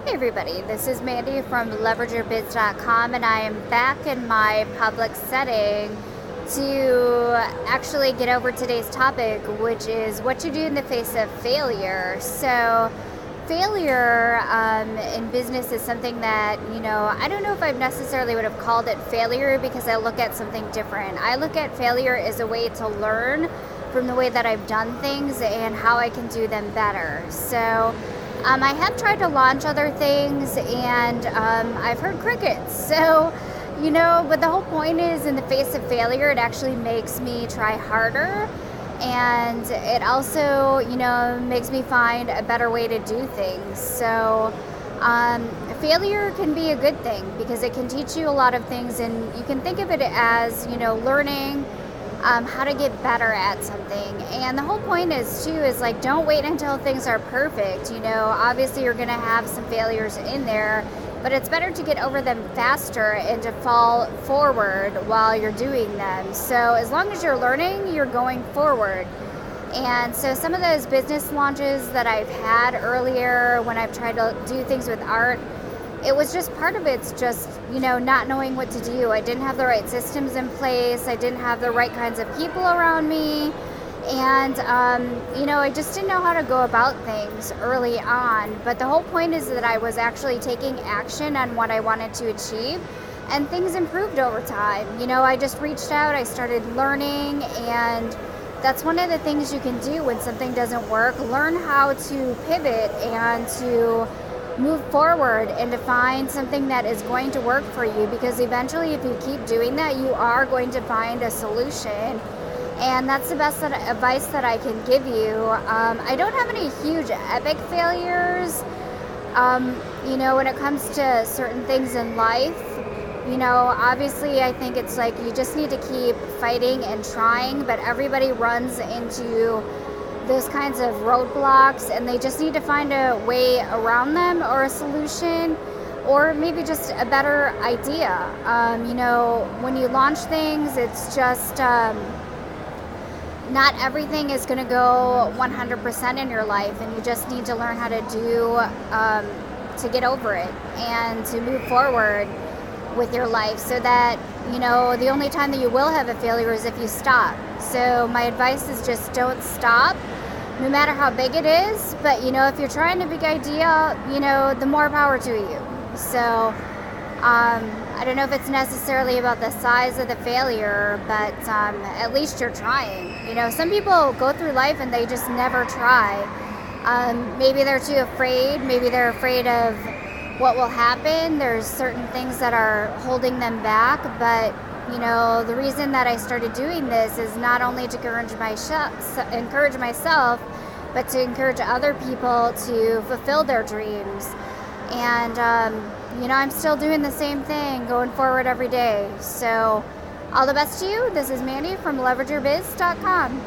Hey everybody, this is Mandy from leverageyourbiz.com, and I am back in my public setting to actually get over today's topic, which is what you do in the face of failure. So failure in business is something that, I don't know if I necessarily would have called it failure, because I look at something different. I look at failure as a way to learn from the way that I've done things and how I can do them better. So I have tried to launch other things, and I've heard crickets. So, but the whole point is, in the face of failure, it actually makes me try harder. And it also, makes me find a better way to do things. So failure can be a good thing, because it can teach you a lot of things, and you can think of it as, learning how to get better at something. And the whole point is like, don't wait until things are perfect. Obviously you're going to have some failures in there, but it's better to get over them faster and to fall forward while you're doing them. So as long as you're learning, you're going forward. And so some of those business launches that I've had earlier, when I've tried to do things with art, it was just part of it's just, not knowing what to do. I didn't have the right systems in place. I didn't have the right kinds of people around me. And, I just didn't know how to go about things early on. But the whole point is that I was actually taking action on what I wanted to achieve, and things improved over time. I just reached out, I started learning, and that's one of the things you can do when something doesn't work. Learn how to pivot and to move forward and to find something that is going to work for you, because eventually, if you keep doing that, you are going to find a solution. And that's the best advice that I can give you. I don't have any huge epic failures, when it comes to certain things in life. Obviously I think it's like you just need to keep fighting and trying, but everybody runs into those kinds of roadblocks, and they just need to find a way around them, or a solution, or maybe just a better idea. When you launch things, it's just not everything is going to go 100% in your life, and you just need to learn how to do to get over it and to move forward with your life, so that the only time that you will have a failure is if you stop. So my advice is just don't stop, no matter how big it is. But if you're trying a big idea, the more power to you. So I don't know if it's necessarily about the size of the failure, but at least you're trying. Some people go through life and they just never try. Maybe they're too afraid. Maybe they're afraid of what will happen. There's certain things that are holding them back. But the reason that I started doing this is not only to encourage myself, but to encourage other people to fulfill their dreams. And I'm still doing the same thing, going forward every day. So all the best to you. This is Mandy from leverageyourbiz.com.